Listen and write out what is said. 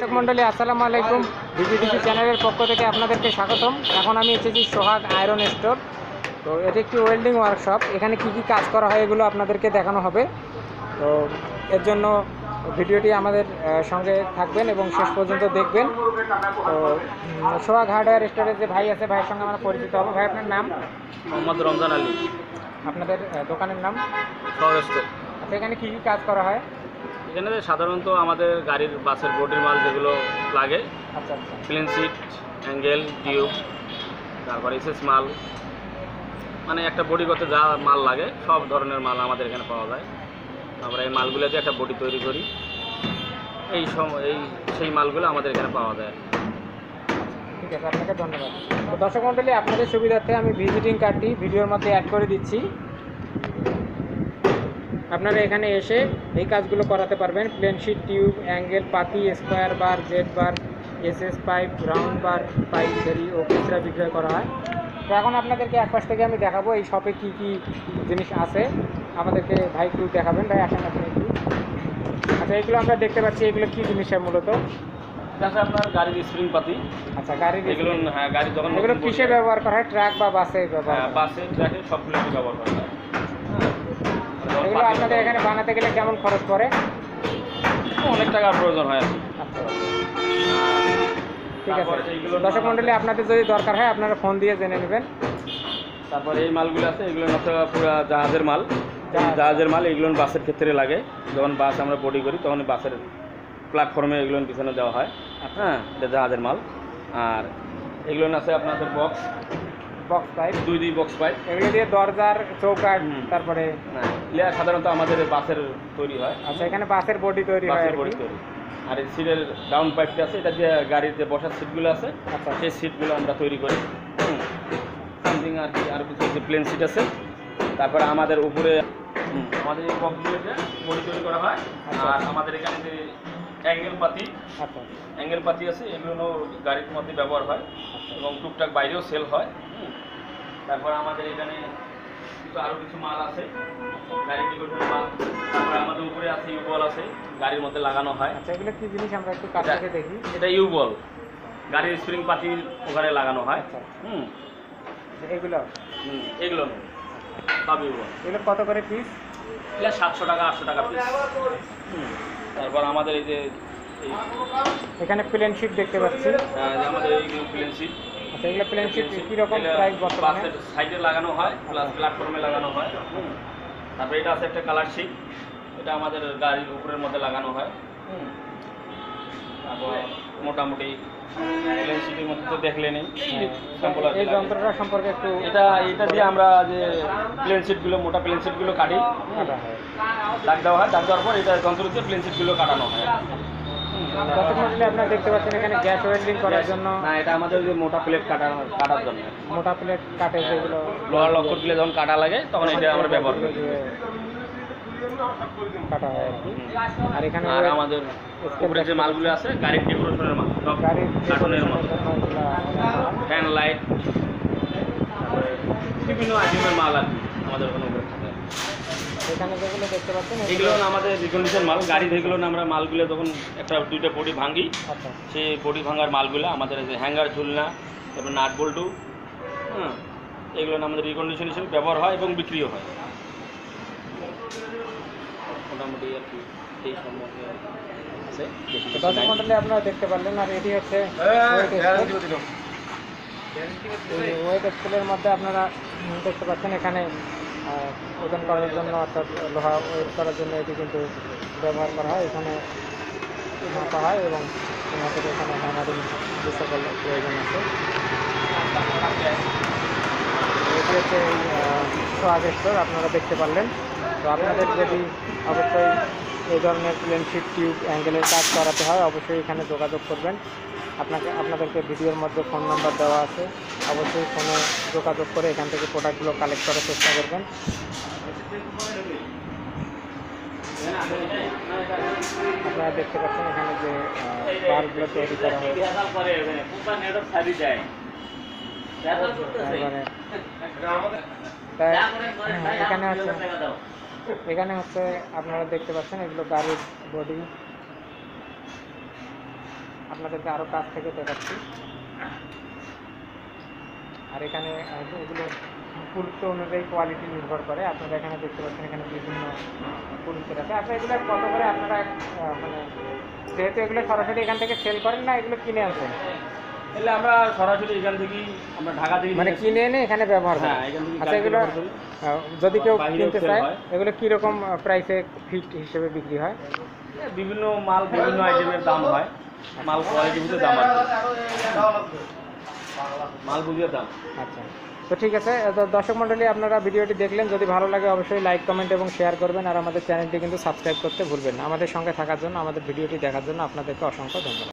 দর্শক মণ্ডলী আসসালামু আলাইকুম। ডিজিডিসি চ্যানেলের পক্ষ থেকে আপনাদেরকে স্বাগতম। এখন আমি এসেছি সোহাগ আয়রন স্টোর। তো এটি একটি ওয়েল্ডিং ওয়ার্কশপ। এখানে কি কি কাজ করা হয় এগুলো আপনাদেরকে দেখানো হবে। তো এর জন্য ভিডিওটি আমাদের সঙ্গে থাকবেন এবং শেষ পর্যন্ত দেখবেন। তো সোহাগ হার্ডওয়্যার স্টোরের যে ভাই আছে, ভাইয়ের সঙ্গে আমরা পরিচিত হবো। ভাই, আপনার নাম? মোহাম্মদ রমজান আলী। আপনাদের দোকানের নাম? সোহাগ স্টোর। আচ্ছা, এখানে কি কি কাজ করা হয়? এখানে সাধারণত আমাদের গাড়ির বাসের বডির মাল যেগুলো লাগে, আচ্ছা আচ্ছা, প্লেন সিট, অ্যাঙ্গেল, টিউব, তারপর এসএস মাল, মানে একটা বডিগত যা মাল লাগে সব ধরনের মাল আমাদের এখানে পাওয়া যায়। আমরা এই মালগুলো দিয়ে একটা বডি তৈরি করি। সেই মালগুলো আমাদের এখানে পাওয়া যায়। ঠিক আছে, আপনাকে ধন্যবাদ। তো দর্শক মণ্ডলী, আপনাদের সুবিধার্থে আমি ভিজিটিং কার্ডটি ভিডিওর মধ্যে অ্যাড করে দিচ্ছি। আপনারা এখানে এসে এই কাজগুলো করাতে পারবেন। প্লেন শিট, টিউব, অ্যাঙ্গেল, পাতি, square bar, Z bar, SS pipe, round bar, pipe ভেরি ও খুচরা বিক্রয় করা হয়। তো এখন আপনাদেরকে এক পাশ থেকে আমি দেখাবো এই শপে কি কি জিনিস আছে। আমাদেরকে ভাই একটু দেখাবেন। ভাই আসেন আপনি একটু। আচ্ছা, এগুলো আমরা দেখতে পাচ্ছি, এগুলো কি জিনিসের মূলত? তাছাড়া আপনার গাড়ির স্প্রিং পাতি। আচ্ছা, গাড়ির এগুলো, হ্যাঁ, গাড়ি যখন এগুলো কিসে ব্যবহার করা হয়? ট্রাক বা বাসে ব্যবহার? হ্যাঁ, বাসে, ট্রাকে সবগুলো ব্যবহার করা হয়। এগুলো আপনাদের এখানে বানাতে গেলে কেমন খরচ পড়ে? অনেক টাকার প্রয়োজন হয় আর কি। আচ্ছা, ঠিক আছে। দর্শক মণ্ডলী, আপনাদের যদি দরকার হয় আপনারা ফোন দিয়ে জেনে নেবেন। তারপরে এই মালগুলো আছে, এগুলো হচ্ছে পুরো জাহাজের মাল। জাহাজের মাল এগুলো বাসের ক্ষেত্রে লাগে। যখন বাস আমরা বডি করি তখন বাসের প্ল্যাটফর্মে এগুলো পিছনে দেওয়া হয়। হ্যাঁ, এটা জাহাজের মাল। আর এগুলো আছে আপনাদের বক্স পাইপ, দুই বক্স পাইপ। এগুলো দিয়ে দরজার চৌকাঠ, তারপরে সাধারণত আমাদের বাসের তৈরি হয়। আচ্ছা, এখানে বাসের বডি তৈরি হয়। আর এই সিটের ডাউন পাইপটা আছে, এটা দিয়ে গাড়ির যে বসার সিটগুলো আছে, আচ্ছা, সেই সিটগুলো আমরা তৈরি করি। সামথিং আর কি, আর কিছু যে প্লেন সিট আছে। তারপরে আমাদের উপরে আমাদের এই বক্সগুলোতে বডি তৈরি করা হয়। আর আমাদের এখানে যে অ্যাঙ্গেল পাতি, অ্যাঙ্গেল পাতি আছে, এগুলো গাড়ির মধ্যে ব্যবহার হয় এবং টুকটাক বাইরেও সেল হয়। তারপর আমাদের এখানে আরও কিছু মাল আছে, গাড়ির ডিকোডের মাল। তারপরে আমাদের উপরে আছে ইউবল আছে, গাড়ির মধ্যে লাগানো হয়। আচ্ছা, এগুলো কি জিনিস আমরা একটু কাছ থেকে দেখি? এটা ইউবল, গাড়ির স্প্রিং পাতি ওখানে লাগানো হয়। এগুলো এগুলো নেই, সব ইউবল। এগুলো কত করে পিস? এগুলো 700 টাকা, 800 টাকা পিস। তারপর আমাদের এই যে এখানে প্লেন শিট দেখতে পাচ্ছি। আমাদের এই প্লেন শিট। আচ্ছা, এগুলো প্লেন শিট কীরকম প্রাইস বর্তমানে? বাসের সাইডে লাগানো হয়, প্লাস প্ল্যাটফর্মে লাগানো হয়। তারপরে এটা আছে একটা কালার শিট, এটা আমাদের গাড়ির উপরের মধ্যে লাগানো হয়। তারপর মোটামুটি প্লেন শিটের মধ্যে তো দেখলেনই। এই যন্ত্রটা সম্পর্কে একটু। এটা দিয়ে আমরা যে প্লেন শিটগুলো, মোটা প্লেন শিটগুলো কাটি, দাগ দেওয়া হয়। দাগ দেওয়ার পর এটা যন্ত্র দিয়ে প্লেন শিটগুলো কাটানো হয়। আপনারা দেখতে পাচ্ছেন এখানে গ্যাস ওয়েল্ডিং করার জন্য। না, এটা আমাদের যে মোটা প্লেট কাটার জন্য। মোটা প্লেট কাটে, যেগুলো লোহার লক্কর প্লেট যখন কাটা লাগে তখন এটা আমরা ব্যবহার করি, কাটা হয় আর কি। আর এখানে আমাদের উপরে যে মালগুলো আছে গাড়ির ডেকোরেশনের মাল, সব গাড়ির কার্টনের মাল, ফ্যান লাইট, বিভিন্ন আইটেমের মাল আর কি আমাদের ওখানে উপরে থাকে। এখানে যেগুলো দেখতে পাচ্ছেন এগুলো আমাদের রিকন্ডিশন মাল। গাড়ি যেগুলো আমরা মালগুলো যখন একটা দুইটা বডি ভাঙি, সেই বডি ভাঙার মালগুলো আমাদের যে হ্যাঙ্গার, ঝুলনা, তারপর নাট বল্টু, এগুলো আমাদের রিকন্ডিশন হিসেবে ব্যবহার হয় এবং বিক্রিও হয়। মোটামুটি আর কি এই সম্বন্ধে আছে। দর্শক মণ্ডলী, আপনারা দেখতে পারলেন। আর এটি হচ্ছে ওয়েট স্কেলের মধ্যে আপনারা দেখতে পাচ্ছেন এখানে ওজন করার জন্য, অর্থাৎ লোহা ওয়েট করার জন্য এটি কিন্তু ব্যবহার করা হয়। এখানে মাপা হয় এবং আমাদের এখানে হ্যামারিং যে সকল প্রয়োজন আছে। এটি হচ্ছে এই সোহাগ স্টোর, আপনারা দেখতে পারলেন। তো আপনাদের যদি অবশ্যই এই ধরনের প্লেন শিট, টিউব, অ্যাঙ্গেলের কাজ করাতে হয় অবশ্যই এখানে যোগাযোগ করবেন। আপনাদেরকে ভিডিওর মধ্যে ফোন নাম্বার দেওয়া আছে, অবশ্যই ফোনে যোগাযোগ করে এখান থেকে প্রোডাক্টগুলো কালেক্ট করার চেষ্টা করবেন। আপনারা দেখতে পাচ্ছেন এখানে যে বারগুলো তৈরি করা হয়েছে। এখানে হচ্ছে আপনারা দেখতে পাচ্ছেন এগুলো গাড়ির বডি। আপনাদেরকে আরও কাছ থেকে দেখাচ্ছি। আর এখানে এগুলো পুরুত্ব অনুযায়ী কোয়ালিটি নির্ভর করে। আপনারা এখানে দেখতে পাচ্ছেন এখানে বিভিন্ন পুরুত্বের আছে। আপনারা এগুলো কত করে আপনারা মানে যেহেতু এগুলো সরাসরি এখান থেকে সেল করেন না, এগুলো কিনে আনছেন? এলে আমরা সরাসরি এখান থেকেই আমরা ঢাকা থেকে মানে কিনে এনে এখানে ব্যবহার করেন? হ্যাঁ, এখান থেকে আচ্ছা, এগুলো যদি কেউ বাইরেও কিনতে sell চায় হয়। এগুলো কীরকম প্রাইসে ফিট হিসেবে বিক্রি হয়? বিভিন্ন মাল বিভিন্ন আইটেমের দাম হয়, মাল কোয়ালিটি বুঝে দাম আছে, মাল বুঝে দাম। আচ্ছা, তো ঠিক আছে। তো দর্শক মণ্ডলী, আপনারা ভিডিওটি দেখলেন, যদি ভালো লাগে অবশ্যই লাইক, কমেন্ট এবং শেয়ার করবেন। আর আমাদের চ্যানেলটি কিন্তু সাবস্ক্রাইব করতে ভুলবেন না। আমাদের সঙ্গে থাকার জন্য, আমাদের ভিডিওটি দেখার জন্য আপনাদেরকে অসংখ্য ধন্যবাদ।